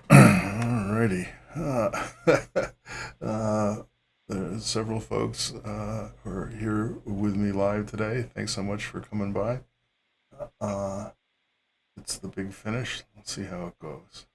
Alrighty. There's several folks who are here with me live today. Thanks so much for coming by. That's the big finish. Let's see how it goes.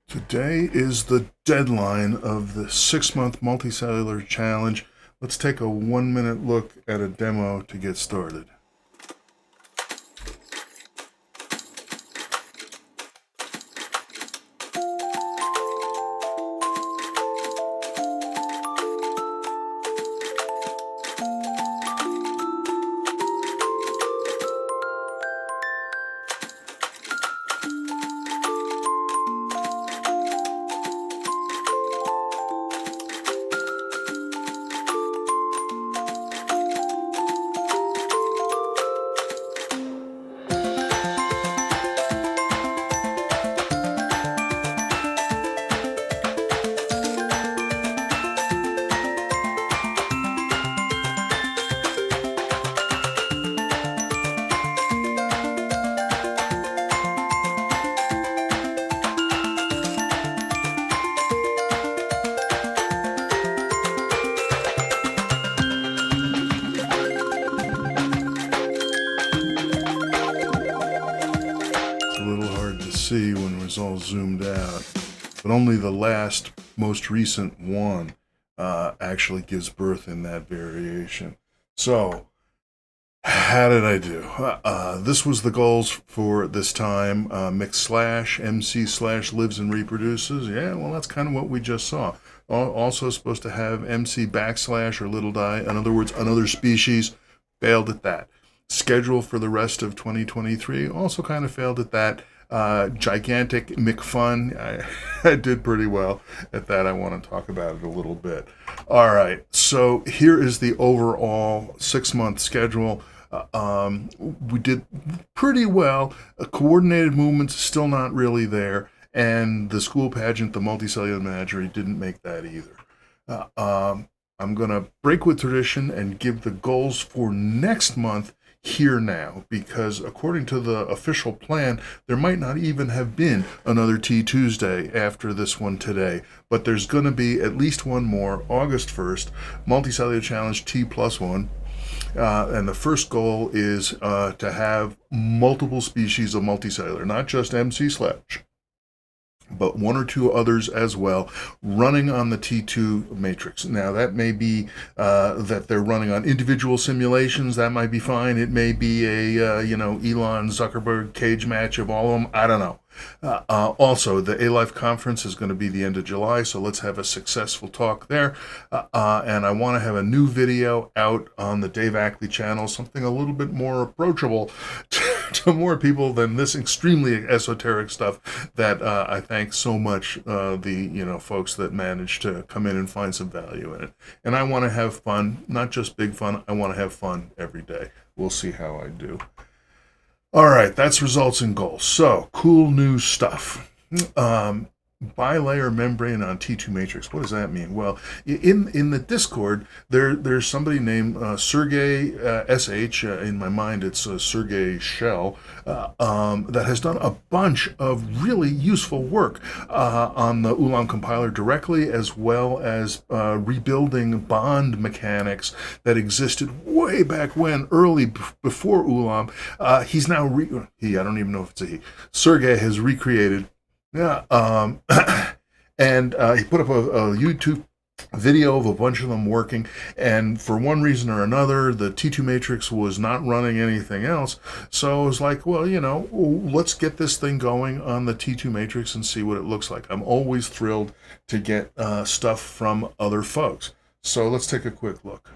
Today is the deadline of the 6-month multicellular challenge. Let's take a 1-minute look at a demo to get started. See when it was all zoomed out, but only the last, most recent one actually gives birth in that variation. So, how did I do? This was the goals for this time. Mix slash, MC slash lives and reproduces. Yeah, well, that's kind of what we just saw. Also supposed to have MC backslash or little die. In other words, another species. Failed at that. Schedule for the rest of 2023. Also kind of failed at that. Gigantic McFun. I did pretty well at that. I want to talk about it a little bit. All right, so here is the overall 6-month schedule. We did pretty well. Coordinated movements still not really there, and the school pageant, the multicellular menagerie, didn't make that either. I'm going to break with tradition and give the goals for next month here now, because according to the official plan, there might not even have been another T2sday after this one today, but there's going to be at least one more, August 1st, Multicellular Challenge T+1. And the first goal is to have multiple species of multicellular, not just MC slash, but one or two others as well, running on the T2 matrix. Now, that may be that they're running on individual simulations. That might be fine. It may be a, Elon Zuckerberg cage match of all of them. I don't know. Also, the A-Life conference is going to be the end of July, so let's have a successful talk there. And I want to have a new video out on the Dave Ackley channel, something a little bit more approachable to more people than this extremely esoteric stuff that I thank so much the folks that managed to come in and find some value in it. And I want to have fun, not just big fun. I want to have fun every day. We'll see how I do. All right, that's results and goals. So, cool new stuff. Bilayer membrane on T2 matrix. What does that mean? Well, in the Discord, there's somebody named Sergey SH. In my mind, it's Sergey Shell that has done a bunch of really useful work on the Ulam compiler directly, as well as rebuilding bond mechanics that existed way back when, early before Ulam. He's now I don't even know if it's a he. Sergey has recreated. Yeah, and he put up a YouTube video of a bunch of them working, and for one reason or another the T2 matrix was not running anything else. So I was like, well, let's get this thing going on the T2 matrix and see what it looks like. I'm always thrilled to get stuff from other folks. So let's take a quick look.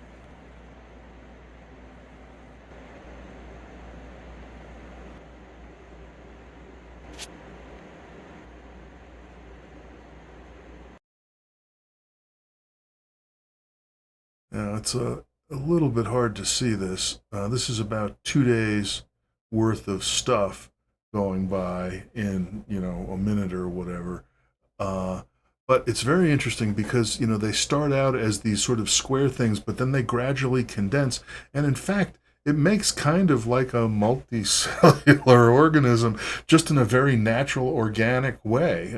Now, it's a little bit hard to see this. This is about 2 days worth of stuff going by in, a minute or whatever. But it's very interesting because, they start out as these sort of square things, but then they gradually condense. And in fact, it makes kind of like a multicellular organism, just in a very natural, organic way.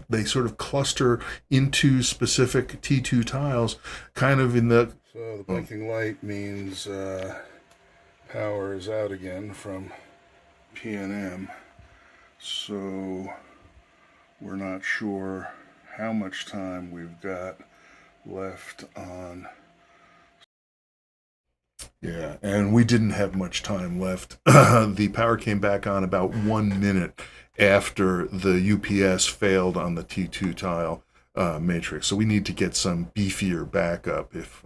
They sort of cluster into specific T2 tiles, kind of in the... So the blinking light means power is out again from P&M. So we're not sure how much time we've got left on. Yeah, and we didn't have much time left. The power came back on about 1 minute after the UPS failed on the T2 tile matrix. So we need to get some beefier backup if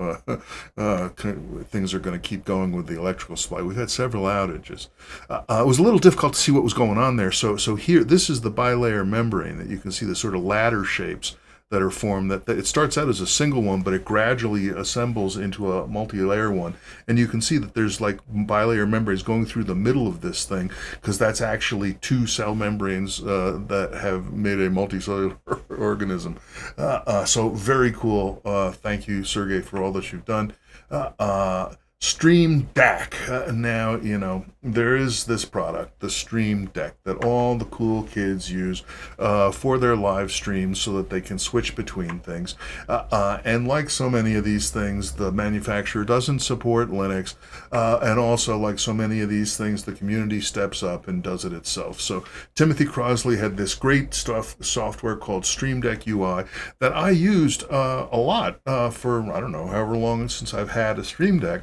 things are going to keep going with the electrical supply. We've had several outages. It was a little difficult to see what was going on there. So here, this is the bilayer membrane that you can see the sort of ladder shapes that are formed. That it starts out as a single one, but it gradually assembles into a multi-layer one. And you can see that there's like bilayer membranes going through the middle of this thing, because that's actually 2 cell membranes that have made a multicellular organism. So very cool. Thank you, Sergey, for all that you've done. Stream Deck. Now, there is this product, the Stream Deck, that all the cool kids use for their live streams so that they can switch between things. And like so many of these things, the manufacturer doesn't support Linux. And also, like so many of these things, the community steps up and does it itself. So Timothy Crosley had this great software called Stream Deck UI that I used a lot for, I don't know, however long since I've had a Stream Deck.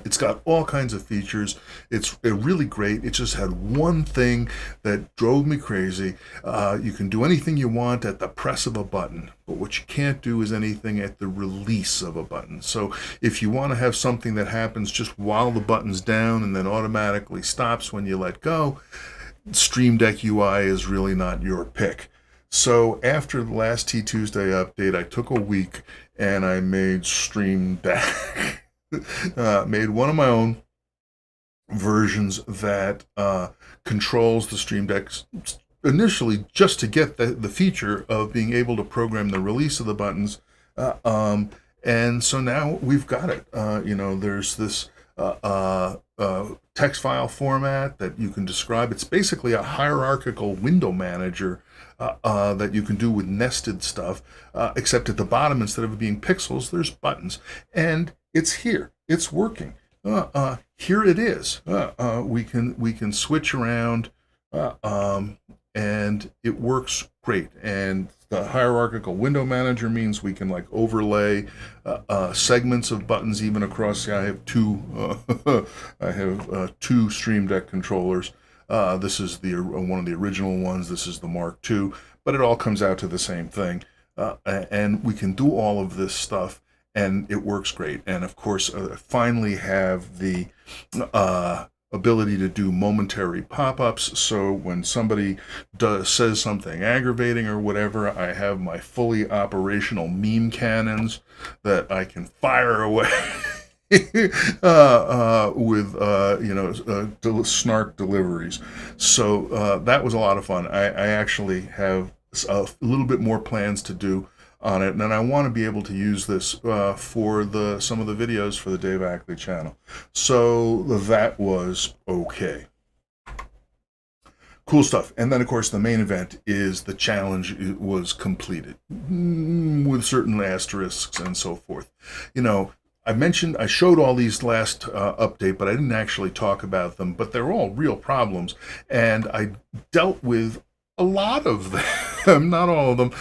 It's got all kinds of features. It's really great. It just had one thing that drove me crazy. You can do anything you want at the press of a button, but what you can't do is anything at the release of a button. So if you want to have something that happens just while the button's down and then automatically stops when you let go, Stream Deck UI is really not your pick. So after the last T2sday update, I took a week and I made Stream Deck. Made one of my own versions that controls the Stream Deck initially just to get the feature of being able to program the release of the buttons. And so now we've got it. There's this text file format that you can describe. It's basically a hierarchical window manager that you can do with nested stuff, except at the bottom, instead of it being pixels, there's buttons. And it's here. It's working. Here it is. We can switch around, and it works great. And the hierarchical window manager means we can like overlay segments of buttons even across. See, I have two Stream Deck controllers. This is one of the original ones. This is the Mark II, but it all comes out to the same thing. And we can do all of this stuff, and it works great. And of course, finally have the ability to do momentary pop-ups. So when somebody says something aggravating or whatever, I have my fully operational meme cannons that I can fire away with snark deliveries. So that was a lot of fun. I actually have a little bit more plans to do on it, and I want to be able to use this for some of the videos for the Dave Ackley channel. So that was okay. Cool stuff. And then, of course, the main event is the challenge was completed with certain asterisks and so forth. I showed all these last update, but I didn't actually talk about them, but they're all real problems, and I dealt with a lot of them, not all of them.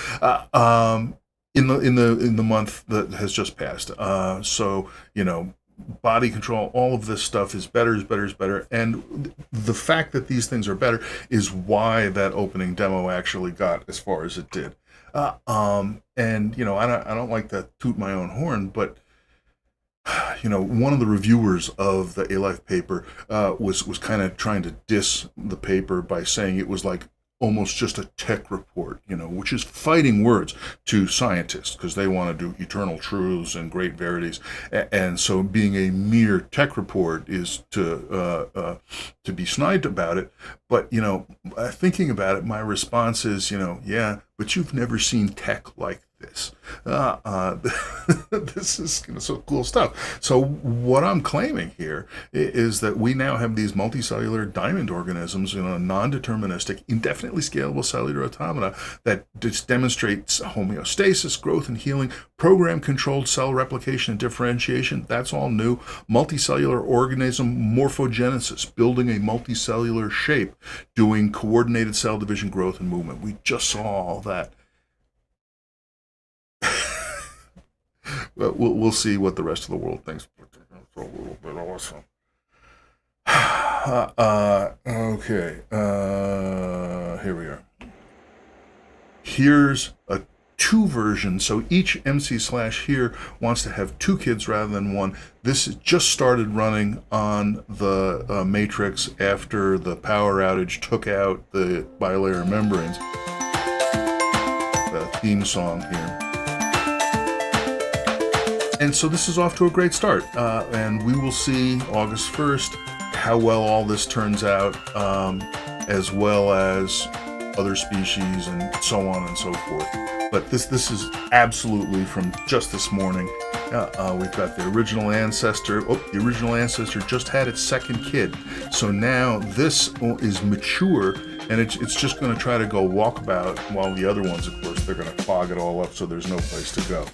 in the month that has just passed. So body control, all of this stuff is better, and the fact that these things are better is why that opening demo actually got as far as it did. And I don't like to toot my own horn, but one of the reviewers of the A-Life paper was kind of trying to diss the paper by saying it was like almost just a tech report, which is fighting words to scientists because they want to do eternal truths and great verities. And so being a mere tech report is to be snide about it. But, thinking about it, my response is, yeah, but you've never seen tech like this. This is so cool stuff. So what I'm claiming here is that we now have these multicellular diamond organisms, non-deterministic, indefinitely scalable cellular automata that just demonstrates homeostasis, growth and healing, program-controlled cell replication and differentiation. That's all new. Multicellular organism morphogenesis, building a multicellular shape, doing coordinated cell division, growth, and movement. We just saw all that. We'll see what the rest of the world thinks. For a little bit also. Okay. Here we are. Here's a 2 version. So each MC/here wants to have 2 kids rather than 1. This just started running on the Matrix after the power outage took out the bilayer membranes. The theme song here. And so this is off to a great start, and we will see August 1st how well all this turns out, as well as other species and so on and so forth. But this is absolutely from just this morning. We've got the original ancestor. The original ancestor just had its 2nd kid. So now this is mature, and it's just going to try to go walkabout, while the other ones, of course, they're going to clog it all up so there's no place to go.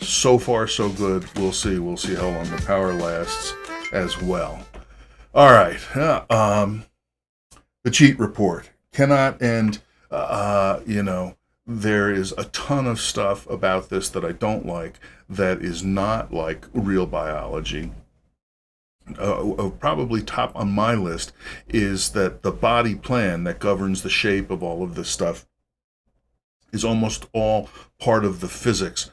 So far, so good. We'll see how long the power lasts as well. All right. The cheat report cannot end. There is a ton of stuff about this that I don't like that is not like real biology. Probably top on my list is that the body plan that governs the shape of all of this stuff is almost all part of the physics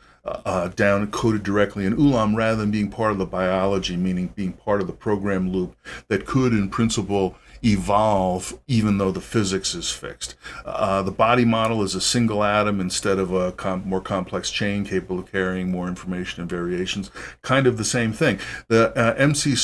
down coded directly in Ulam rather than being part of the biology, meaning being part of the program loop that could in principle evolve even though the physics is fixed. The body model is a single atom instead of a more complex chain capable of carrying more information and variations. Kind of the same thing. The MC/,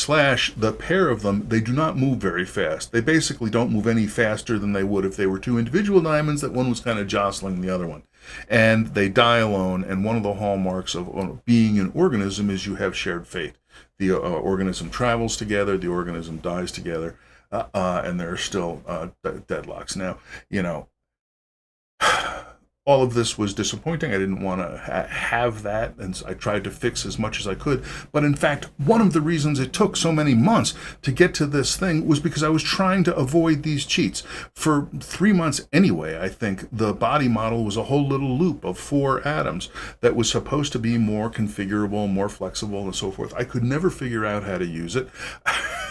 the pair of them, they do not move very fast. They basically don't move any faster than they would if they were 2 individual diamonds that one was kind of jostling the other one. And they die alone, and one of the hallmarks of being an organism is you have shared fate. The organism travels together, the organism dies together, and there are still deadlocks. Now, all of this was disappointing. I didn't want to have that, and I tried to fix as much as I could. But in fact, one of the reasons it took so many months to get to this thing was because I was trying to avoid these cheats. For 3 months anyway, I think, the body model was a whole little loop of 4 atoms that was supposed to be more configurable, more flexible, and so forth. I could never figure out how to use it.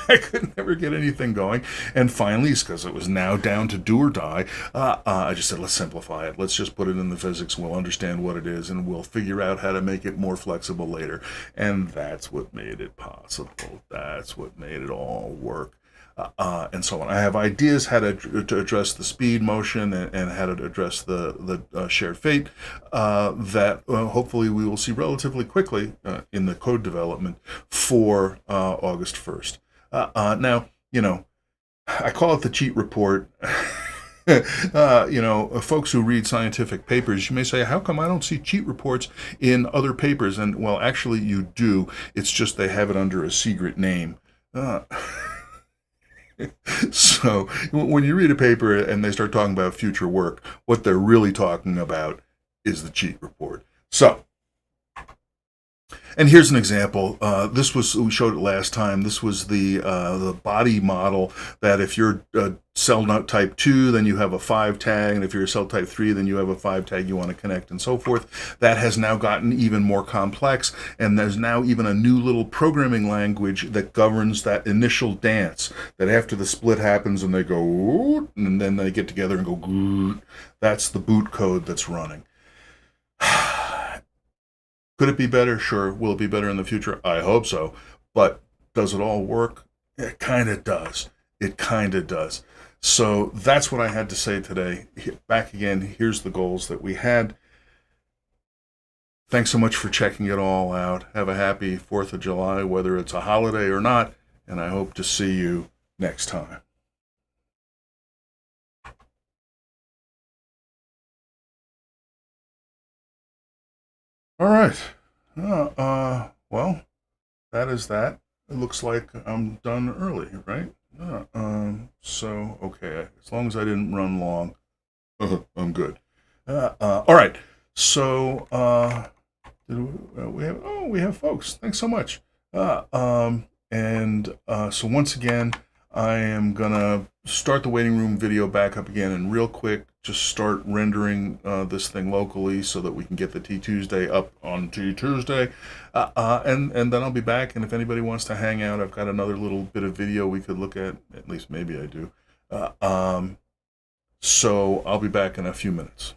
I could never get anything going. And finally, because it was now down to do or die, I just said, let's simplify it. Let's just put it in the physics. We'll understand what it is, and we'll figure out how to make it more flexible later. And that's what made it possible. That's what made it all work. And so on. I have ideas how to address the speed, motion, and how to address the shared fate that hopefully we will see relatively quickly in the code development for August 1st. Now, I call it the cheat report. Folks who read scientific papers, you may say, how come I don't see cheat reports in other papers? And, well, actually you do. It's just they have it under a secret name. So when you read a paper and they start talking about future work, what they're really talking about is the cheat report. So And here's an example. We showed it last time. This was the body model that if you're cell type 2, then you have a 5 tag, and if you're a cell type 3, then you have a 5 tag you want to connect, and so forth. That has now gotten even more complex, and there's now even a new little programming language that governs that initial dance, that after the split happens and they go, and then they get together and go, that's the boot code that's running. Could it be better? Sure. Will it be better in the future? I hope so. But does it all work? It kind of does. It kind of does. So that's what I had to say today. Back again, here's the goals that we had. Thanks so much for checking it all out. Have a happy 4th of July, whether it's a holiday or not, and I hope to see you next time. All right. Well, that is that. It looks like I'm done early, right? So, okay. As long as I didn't run long, I'm good. All right. So, we have folks. Thanks so much. So once again, I am gonna start the waiting room video back up again, and real quick, just start rendering this thing locally so that we can get the T2sday up on T2sday, and then I'll be back. And if anybody wants to hang out, I've got another little bit of video we could look at. At least maybe I do. So I'll be back in a few minutes.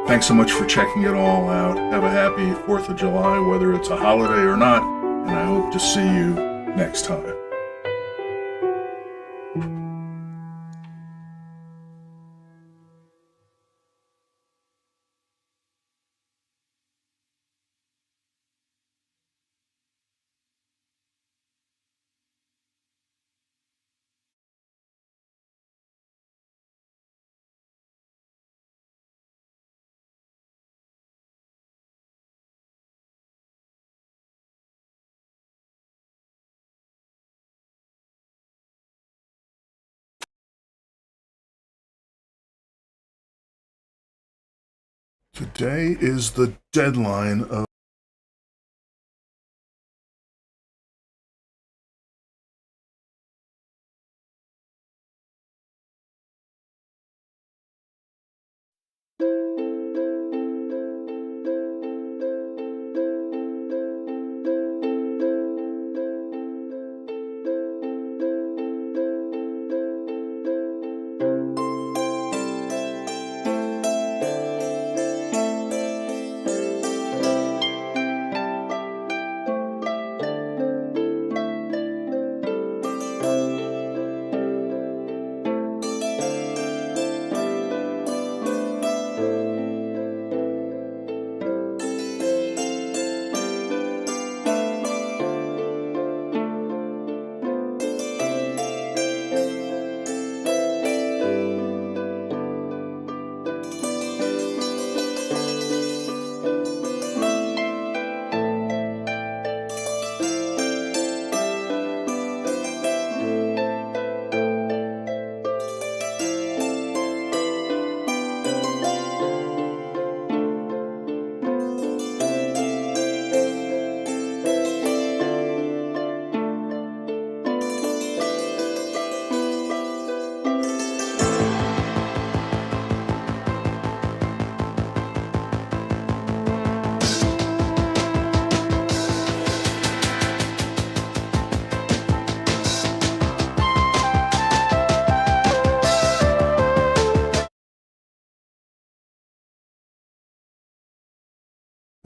Thanks so much for checking it all out. Have a happy 4th of July, whether it's a holiday or not, and I hope to see you next time. Today is the deadline of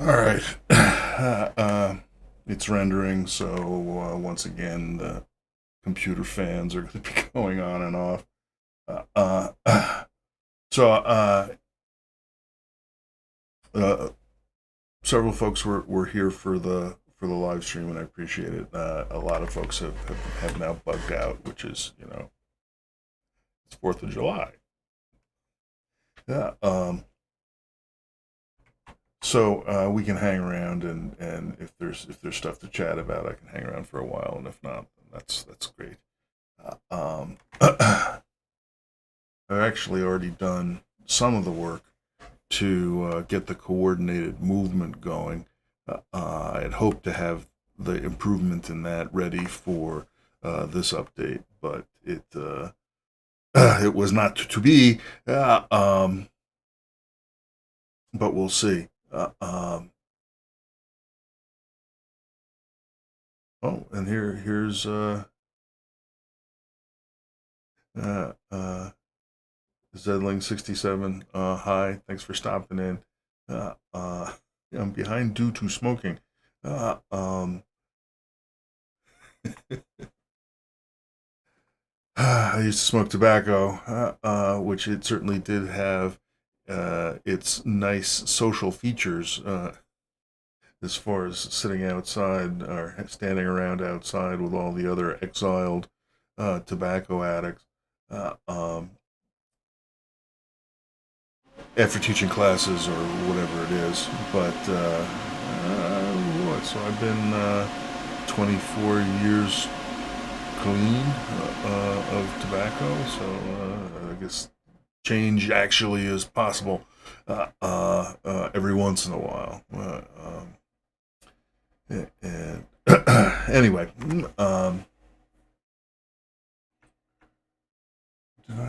All right. It's rendering, so once again, the computer fans are going to be going on and off. Several folks were here for the live stream, and I appreciate it. A lot of folks have now bugged out, which is, it's 4th of July. Yeah. So we can hang around, and if there's stuff to chat about, I can hang around for a while, and if not, that's great. I've actually already done some of the work to get the coordinated movement going. I had hoped to have the improvement in that ready for this update, but it was not to be. But we'll see. Oh, and here's Zedling67. Hi, thanks for stopping in. I'm behind due to smoking. I used to smoke tobacco, which it certainly did have its nice social features. As far as sitting outside or standing around outside with all the other exiled tobacco addicts after teaching classes or whatever it is. But so I've been 24 years clean of tobacco, so I guess change actually is possible every once in a while. And anyway, did I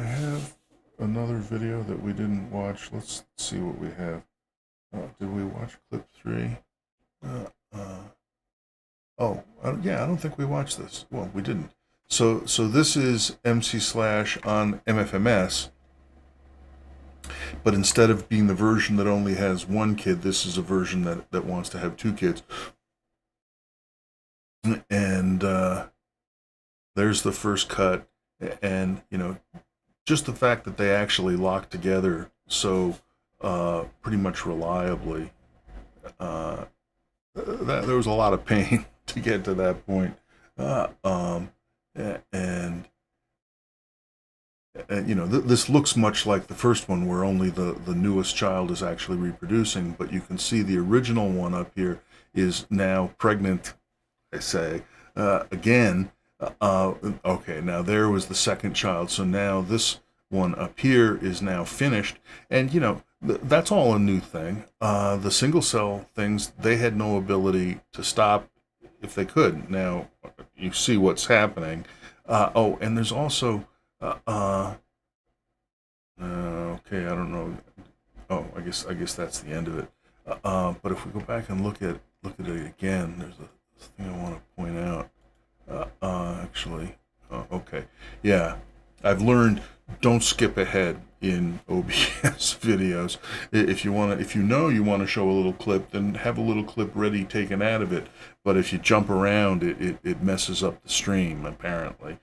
have another video that we didn't watch? Let's see what we have. Did we watch clip 3? Yeah, I don't think we watched this. Well, we didn't. So this is MC Slash on MFMS. But instead of being the version that only has one kid, this is a version that wants to have two kids. And there's the first cut. And, just the fact that they actually lock together so pretty much reliably, there was a lot of pain to get to that point. And this looks much like the first one where only the newest child is actually reproducing, but you can see the original one up here is now pregnant, I say, again. Okay, now there was the second child, so now this one up here is now finished, and that's all a new thing. The single cell things, they had no ability to stop if they could. Now you see what's happening. And there's also okay, I don't know. Oh, I guess that's the end of it. But if we go back and look at it again, there's a thing I want to point out. Actually, okay, yeah, I've learned don't skip ahead in OBS videos. If you want to show a little clip, then have a little clip ready taken out of it. But if you jump around, it messes up the stream apparently.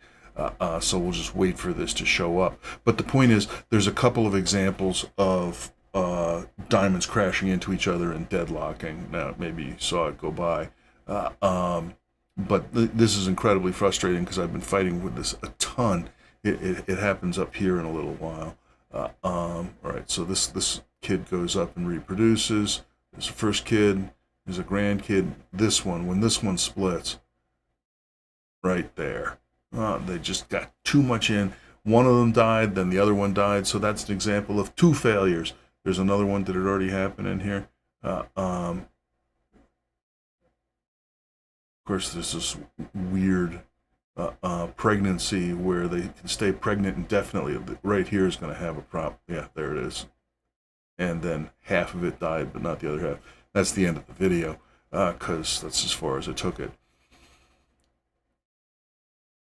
So we'll just wait for this to show up. But the point is, there's a couple of examples of diamonds crashing into each other and deadlocking. Now, maybe you saw it go by. But this is incredibly frustrating because I've been fighting with this a ton. It happens up here in a little while. All right, so this kid goes up and reproduces. There's a first kid. There's a grandkid. This one, when this one splits, right there. They just got too much in. One of them died, then the other one died. So that's an example of two failures. There's another one. Did it already happen in here? Of course, there's this weird pregnancy where they can stay pregnant indefinitely. Right here is going to have a problem. Yeah, there it is. And then half of it died, but not the other half. That's the end of the video, because that's as far as I took it.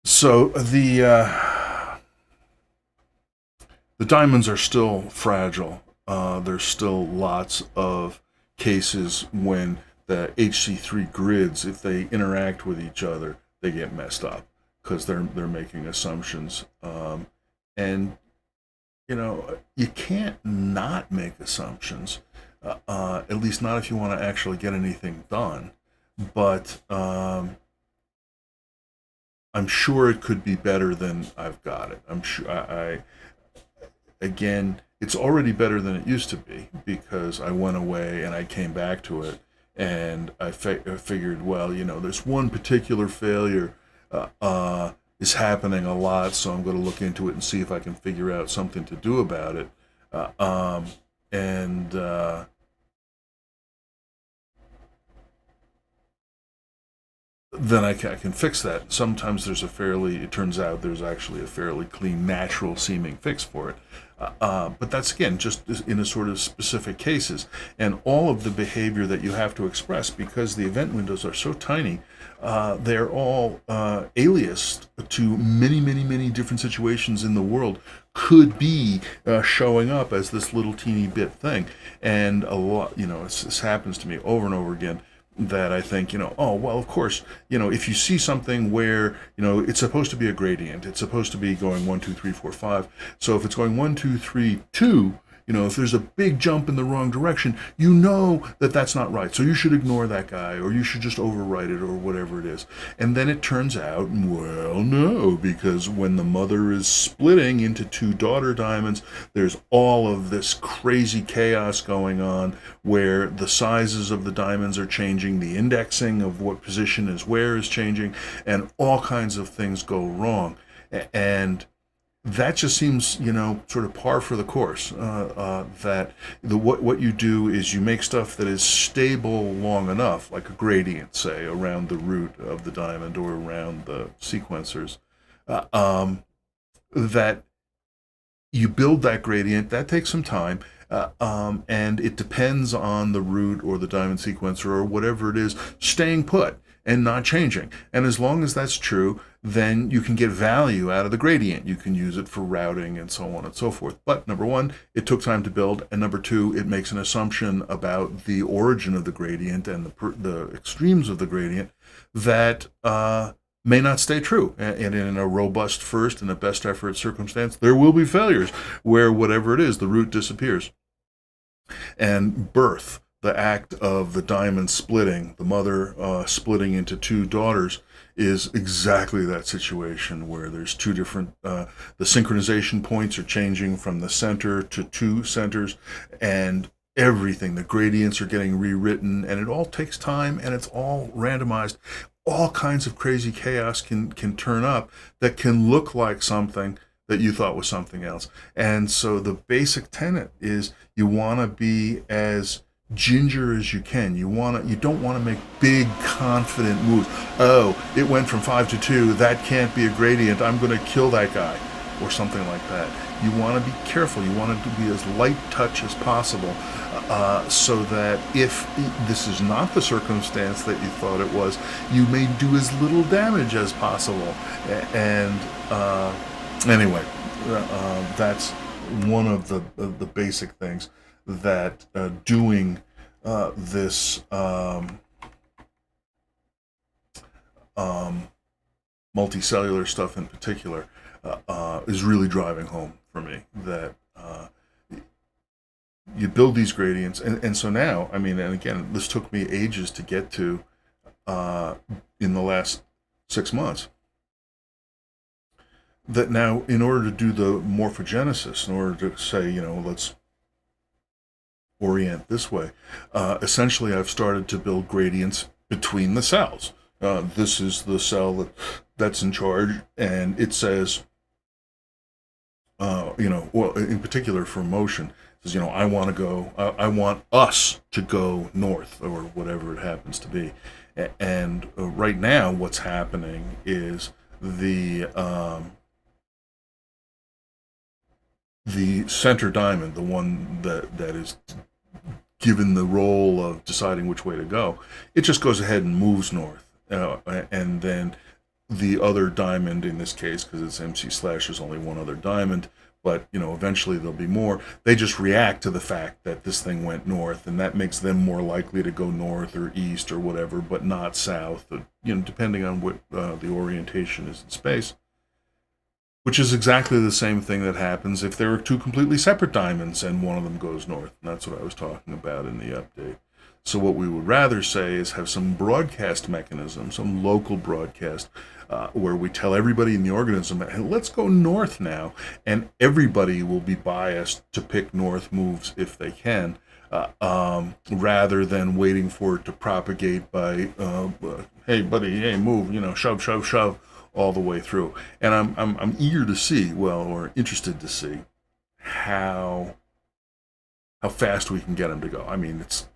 So the diamonds are still fragile. There's still lots of cases when the HC3 grids, if they interact with each other, they get messed up because they're making assumptions. And you can't not make assumptions, at least not if you want to actually get anything done. But I'm sure it could be better than I've got it. I'm sure again, it's already better than it used to be because I went away and I came back to it, and I figured, well, there's one particular failure is happening a lot, so I'm going to look into it and see if I can figure out something to do about it. Then I can fix that. Sometimes it turns out there's actually a fairly clean, natural seeming fix for it. But that's, again, just in a sort of specific cases. And all of the behavior that you have to express, because the event windows are so tiny, they're all aliased to many, many, many different situations in the world, could be showing up as this little teeny bit thing. And a lot, this happens to me over and over again, that I think, oh, well, of course, if you see something where, it's supposed to be a gradient, it's supposed to be going 1, 2, 3, 4, 5. So if it's going 1, 2, 3, 2, if there's a big jump in the wrong direction, that that's not right. So you should ignore that guy, or you should just overwrite it, or whatever it is. And then it turns out, well, no, because when the mother is splitting into two daughter diamonds, there's all of this crazy chaos going on where the sizes of the diamonds are changing, the indexing of what position is where is changing, and all kinds of things go wrong. And that just seems, sort of par for the course. That what you do is you make stuff that is stable long enough, like a gradient, say, around the root of the diamond or around the sequencers, that you build that gradient. That takes some time, and it depends on the root or the diamond sequencer or whatever it is staying put. and not changing. And as long as that's true, then you can get value out of the gradient. You can use it for routing and so on and so forth. But number one, it took time to build, and number two, it makes an assumption about the origin of the gradient and the extremes of the gradient that may not stay true. And in a robust first and a best effort circumstance, there will be failures where whatever it is, the root disappears. And birth, the act of the diamond splitting, the mother splitting into two daughters, is exactly that situation where there's two different, the synchronization points are changing from the center to two centers, and everything, the gradients are getting rewritten, and it all takes time, and it's all randomized. All kinds of crazy chaos can turn up that can look like something that you thought was something else. And so the basic tenet is you want to be as ginger as you can. You don't want to make big confident moves. Oh, it went from 5 to 2. That can't be a gradient. I'm going to kill that guy, or something like that. You want to be careful. You want it to be as light touch as possible, so that if this is not the circumstance that you thought it was, you may do as little damage as possible. And anyway, that's one of the basic things that doing this multicellular stuff in particular is really driving home for me, that you build these gradients, and so now, I mean, and again, this took me ages to get to in the last 6 months, that now in order to do the morphogenesis, in order to say, let's orient this way, essentially I've started to build gradients between the cells. This is the cell that's in charge, and it says, well, in particular for motion, it says, I want us to go north, or whatever it happens to be. And right now what's happening is the center diamond, the one that is given the role of deciding which way to go, it just goes ahead and moves north. And then the other diamond, in this case, because it's MC/, there's only one other diamond, but eventually there'll be more. They just react to the fact that this thing went north, and that makes them more likely to go north or east or whatever, but not south, depending on what the orientation is in space. Which is exactly the same thing that happens if there are two completely separate diamonds and one of them goes north. And that's what I was talking about in the update. So what we would rather say is have some broadcast mechanism, some local broadcast, where we tell everybody in the organism, hey, let's go north now, and everybody will be biased to pick north moves if they can, rather than waiting for it to propagate by, hey buddy, hey move, shove, shove, shove, all the way through. And I'm eager to see, or interested to see, how fast we can get them to go. I mean, it's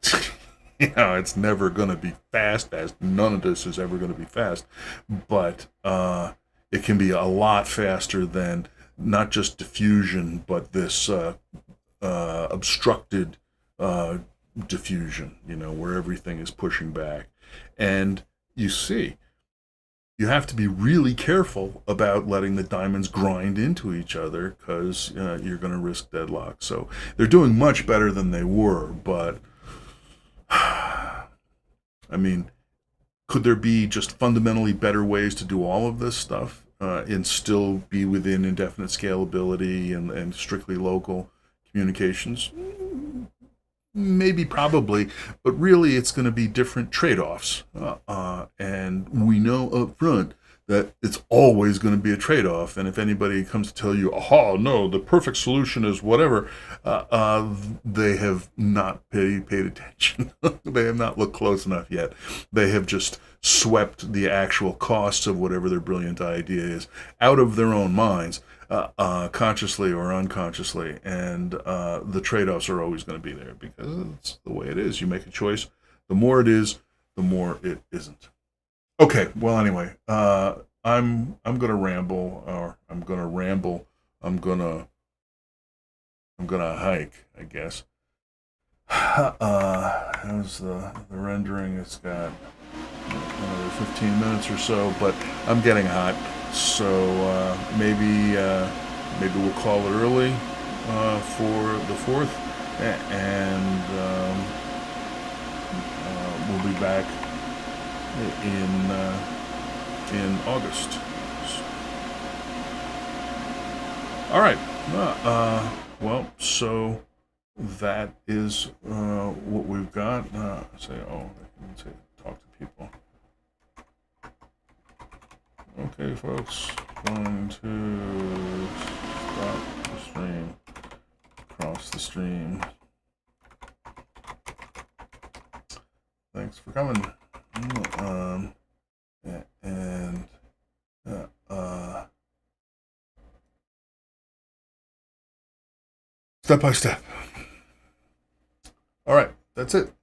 it's never going to be fast. None of this is ever going to be fast, but it can be a lot faster than not just diffusion, but this obstructed diffusion. Where everything is pushing back, and you see. You have to be really careful about letting the diamonds grind into each other, because you're going to risk deadlock. So they're doing much better than they were, but I mean, could there be just fundamentally better ways to do all of this stuff and still be within indefinite scalability and strictly local communications? Maybe, probably, but really it's going to be different trade-offs. And we know up front that it's always going to be a trade-off. And if anybody comes to tell you, no, the perfect solution is whatever, they have not paid attention. They have not looked close enough yet. They have just swept the actual costs of whatever their brilliant idea is out of their own minds, consciously or unconsciously, and the trade-offs are always going to be there, because it's the way it is. You make a choice. The more it is, the more it isn't. Okay, well, anyway, I'm gonna ramble, or I'm gonna hike, I guess. How's the rendering? It's got another 15 minutes or so, but I'm getting hot, so maybe we'll call it early for the 4th, and we'll be back in August. All right. Well, so that is what we've got. I can say talk to people. Okay, folks, going to stop the stream, cross the stream. Thanks for coming. And step by step. All right, that's it.